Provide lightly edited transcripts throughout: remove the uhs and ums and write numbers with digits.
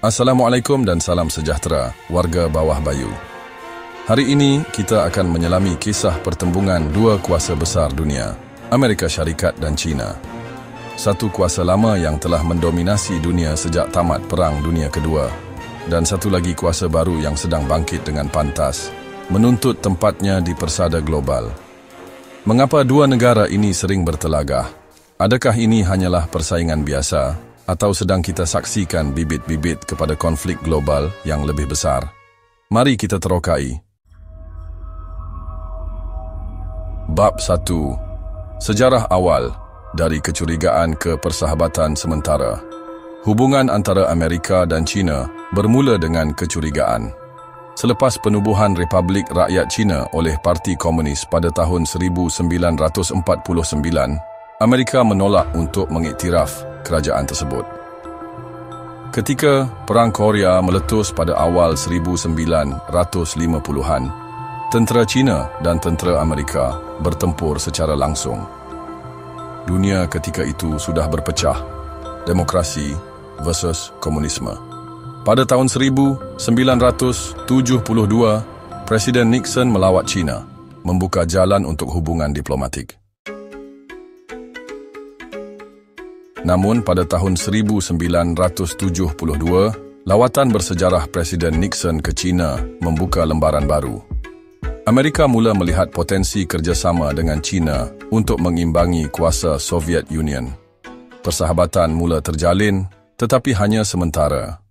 Assalamualaikum dan salam sejahtera, warga bawah Bayu. Hari ini, kita akan menyelami kisah pertembungan dua kuasa besar dunia, Amerika Syarikat dan China. Satu kuasa lama yang telah mendominasi dunia sejak tamat Perang Dunia Kedua, dan satu lagi kuasa baru yang sedang bangkit dengan pantas, menuntut tempatnya di persada global. Mengapa dua negara ini sering bertelagah? Adakah ini hanyalah persaingan biasa? Atau sedang kita saksikan bibit-bibit kepada konflik global yang lebih besar? Mari kita terokai. Bab 1. Sejarah awal dari kecurigaan ke persahabatan sementara. Hubungan antara Amerika dan China bermula dengan kecurigaan. Selepas penubuhan Republik Rakyat China oleh Parti Komunis pada tahun 1949, Amerika menolak untuk mengiktiraf kerajaan tersebut. Ketika Perang Korea meletus pada awal 1950-an, tentera China dan tentera Amerika bertempur secara langsung. Dunia ketika itu sudah berpecah, demokrasi versus komunisme. Pada tahun 1972, Presiden Nixon melawat China, membuka jalan untuk hubungan diplomatik. Namun pada tahun 1972, lawatan bersejarah Presiden Nixon ke China membuka lembaran baru. Amerika mula melihat potensi kerjasama dengan China untuk mengimbangi kuasa Soviet Union. Persahabatan mula terjalin, tetapi hanya sementara.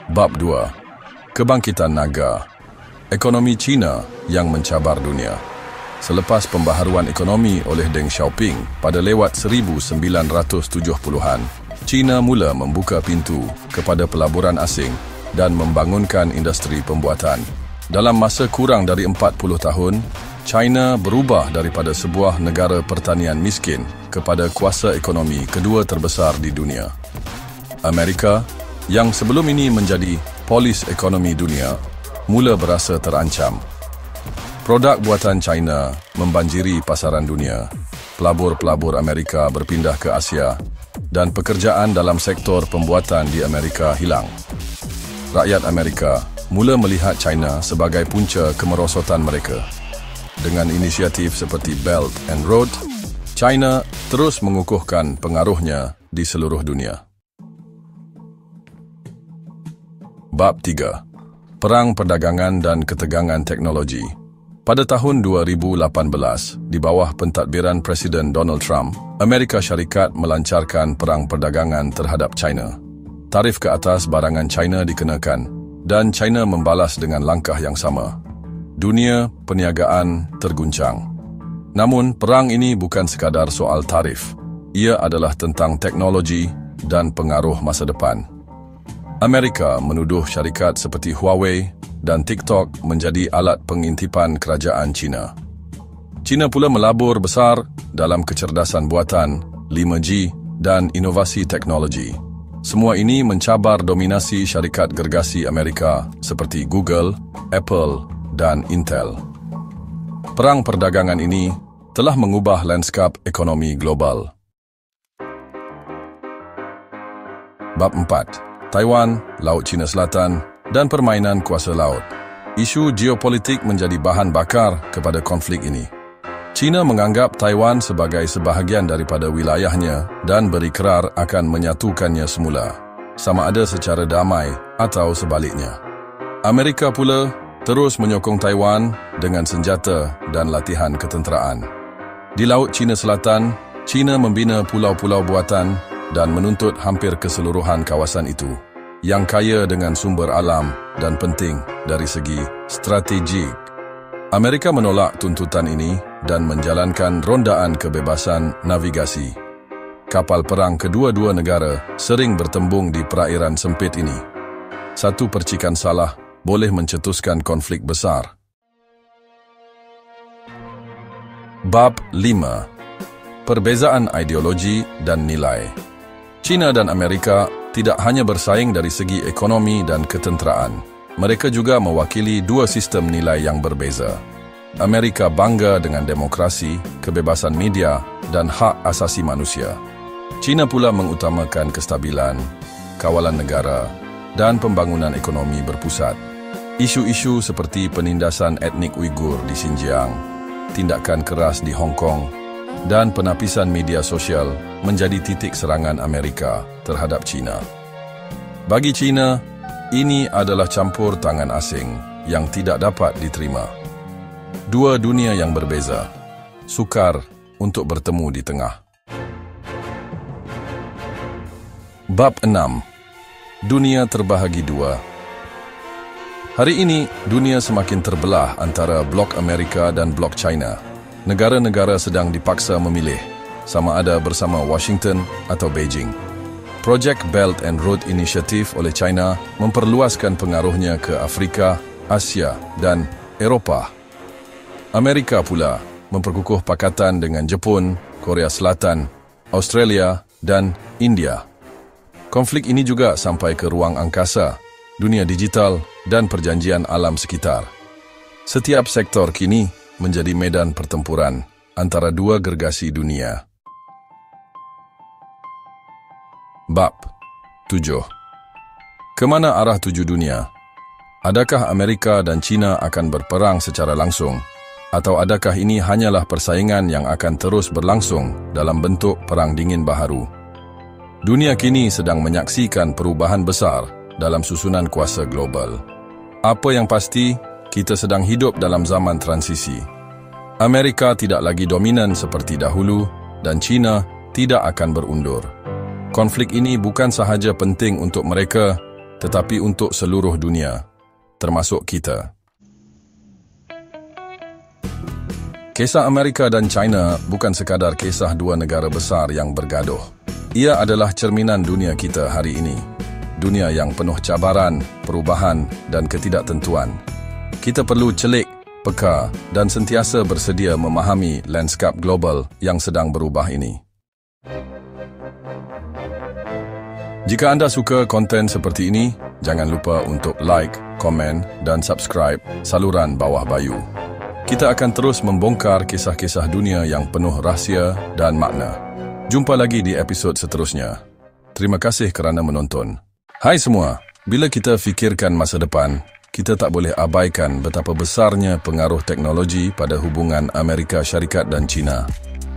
Bab 2. Kebangkitan Naga. Ekonomi China yang mencabar dunia. Selepas pembaharuan ekonomi oleh Deng Xiaoping pada lewat 1970-an, China mula membuka pintu kepada pelaburan asing dan membangunkan industri pembuatan. Dalam masa kurang dari 40 tahun, China berubah daripada sebuah negara pertanian miskin kepada kuasa ekonomi kedua terbesar di dunia. Amerika, yang sebelum ini menjadi polis ekonomi dunia, mula berasa terancam. Produk buatan China membanjiri pasaran dunia. Pelabur-pelabur Amerika berpindah ke Asia dan pekerjaan dalam sektor pembuatan di Amerika hilang. Rakyat Amerika mula melihat China sebagai punca kemerosotan mereka. Dengan inisiatif seperti Belt and Road, China terus mengukuhkan pengaruhnya di seluruh dunia. Bab 3. Perang perdagangan dan ketegangan teknologi. Pada tahun 2018, di bawah pentadbiran Presiden Donald Trump, Amerika Syarikat melancarkan perang perdagangan terhadap China. Tarif ke atas barangan China dikenakan dan China membalas dengan langkah yang sama. Dunia perniagaan terguncang. Namun, perang ini bukan sekadar soal tarif. Ia adalah tentang teknologi dan pengaruh masa depan. Amerika menuduh syarikat seperti Huawei dan TikTok menjadi alat pengintipan kerajaan China. China pula melabur besar dalam kecerdasan buatan, 5G dan inovasi teknologi. Semua ini mencabar dominasi syarikat gergasi Amerika seperti Google, Apple dan Intel. Perang perdagangan ini telah mengubah lanskap ekonomi global. Bab 4. Taiwan, Laut Cina Selatan dan permainan kuasa laut. Isu geopolitik menjadi bahan bakar kepada konflik ini. China menganggap Taiwan sebagai sebahagian daripada wilayahnya dan berikrar akan menyatukannya semula, sama ada secara damai atau sebaliknya. Amerika pula terus menyokong Taiwan dengan senjata dan latihan ketenteraan. Di Laut Cina Selatan, China membina pulau-pulau buatan dan menuntut hampir keseluruhan kawasan itu, yang kaya dengan sumber alam dan penting dari segi strategik. Amerika menolak tuntutan ini dan menjalankan rondaan kebebasan navigasi. Kapal perang kedua-dua negara sering bertembung di perairan sempit ini. Satu percikan salah boleh mencetuskan konflik besar. Bab 5. Perbezaan ideologi dan nilai. China dan Amerika tidak hanya bersaing dari segi ekonomi dan ketenteraan. Mereka juga mewakili dua sistem nilai yang berbeza. Amerika bangga dengan demokrasi, kebebasan media, dan hak asasi manusia. China pula mengutamakan kestabilan, kawalan negara dan pembangunan ekonomi berpusat. Isu-isu seperti penindasan etnik Uighur di Xinjiang, tindakan keras di Hong Kong, dan penapisan media sosial menjadi titik serangan Amerika terhadap China. Bagi China, ini adalah campur tangan asing yang tidak dapat diterima. Dua dunia yang berbeza, sukar untuk bertemu di tengah. Bab 6. Dunia terbahagi dua. Hari ini, dunia semakin terbelah antara blok Amerika dan blok China. Negara-negara sedang dipaksa memilih, sama ada bersama Washington atau Beijing. Projek Belt and Road Initiative oleh China memperluaskan pengaruhnya ke Afrika, Asia dan Eropah. Amerika pula memperkukuh pakatan dengan Jepun, Korea Selatan, Australia dan India. Konflik ini juga sampai ke ruang angkasa, dunia digital dan perjanjian alam sekitar. Setiap sektor kini menjadi medan pertempuran antara dua gergasi dunia. Bab 7. Kemana arah tuju dunia? Adakah Amerika dan China akan berperang secara langsung? Atau adakah ini hanyalah persaingan yang akan terus berlangsung dalam bentuk perang dingin baharu? Dunia kini sedang menyaksikan perubahan besar dalam susunan kuasa global. Apa yang pasti, kita sedang hidup dalam zaman transisi. Amerika tidak lagi dominan seperti dahulu dan China tidak akan berundur. Konflik ini bukan sahaja penting untuk mereka, tetapi untuk seluruh dunia, termasuk kita. Kisah Amerika dan China bukan sekadar kisah dua negara besar yang bergaduh. Ia adalah cerminan dunia kita hari ini. Dunia yang penuh cabaran, perubahan dan ketidaktentuan. Kita perlu celik, peka dan sentiasa bersedia memahami lanskap global yang sedang berubah ini. Jika anda suka konten seperti ini, jangan lupa untuk like, komen dan subscribe saluran Bawah Bayu. Kita akan terus membongkar kisah-kisah dunia yang penuh rahsia dan makna. Jumpa lagi di episod seterusnya. Terima kasih kerana menonton. Hai semua, bila kita fikirkan masa depan, kita tak boleh abaikan betapa besarnya pengaruh teknologi pada hubungan Amerika Syarikat dan China.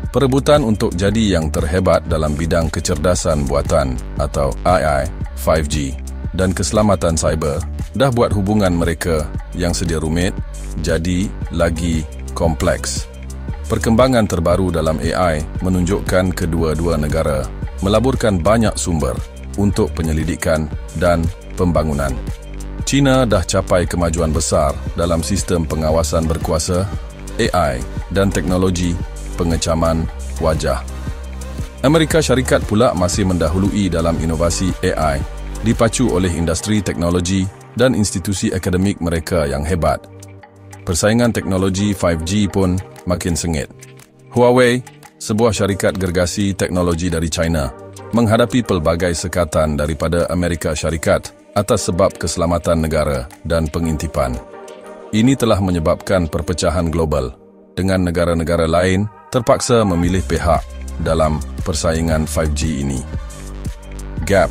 Perebutan untuk jadi yang terhebat dalam bidang kecerdasan buatan atau AI, 5G dan keselamatan cyber dah buat hubungan mereka yang sedia rumit jadi lagi kompleks. Perkembangan terbaru dalam AI menunjukkan kedua-dua negara melaburkan banyak sumber untuk penyelidikan dan pembangunan. China dah capai kemajuan besar dalam sistem pengawasan berkuasa, AI dan teknologi pengecaman wajah. Amerika Syarikat pula masih mendahului dalam inovasi AI, dipacu oleh industri teknologi dan institusi akademik mereka yang hebat. Persaingan teknologi 5G pun makin sengit. Huawei, sebuah syarikat gergasi teknologi dari China, menghadapi pelbagai sekatan daripada Amerika Syarikat atas sebab keselamatan negara dan pengintipan. Ini telah menyebabkan perpecahan global, dengan negara-negara lain terpaksa memilih pihak dalam persaingan 5G ini. Gap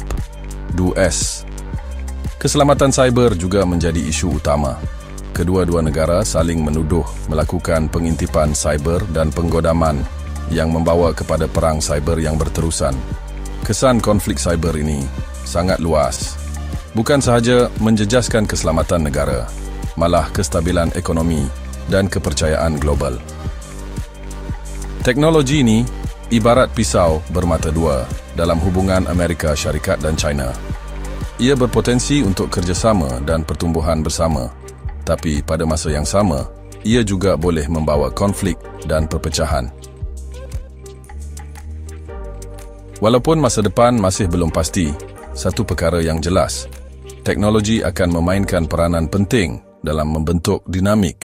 2S. Keselamatan cyber juga menjadi isu utama. Kedua-dua negara saling menuduh melakukan pengintipan cyber dan penggodaman yang membawa kepada perang cyber yang berterusan. Kesan konflik cyber ini sangat luas. Bukan sahaja menjejaskan keselamatan negara, malah kestabilan ekonomi dan kepercayaan global. Teknologi ini ibarat pisau bermata dua dalam hubungan Amerika Syarikat dan China. Ia berpotensi untuk kerjasama dan pertumbuhan bersama, tapi pada masa yang sama, ia juga boleh membawa konflik dan perpecahan. Walaupun masa depan masih belum pasti, satu perkara yang jelas, teknologi akan memainkan peranan penting dalam membentuk dinamik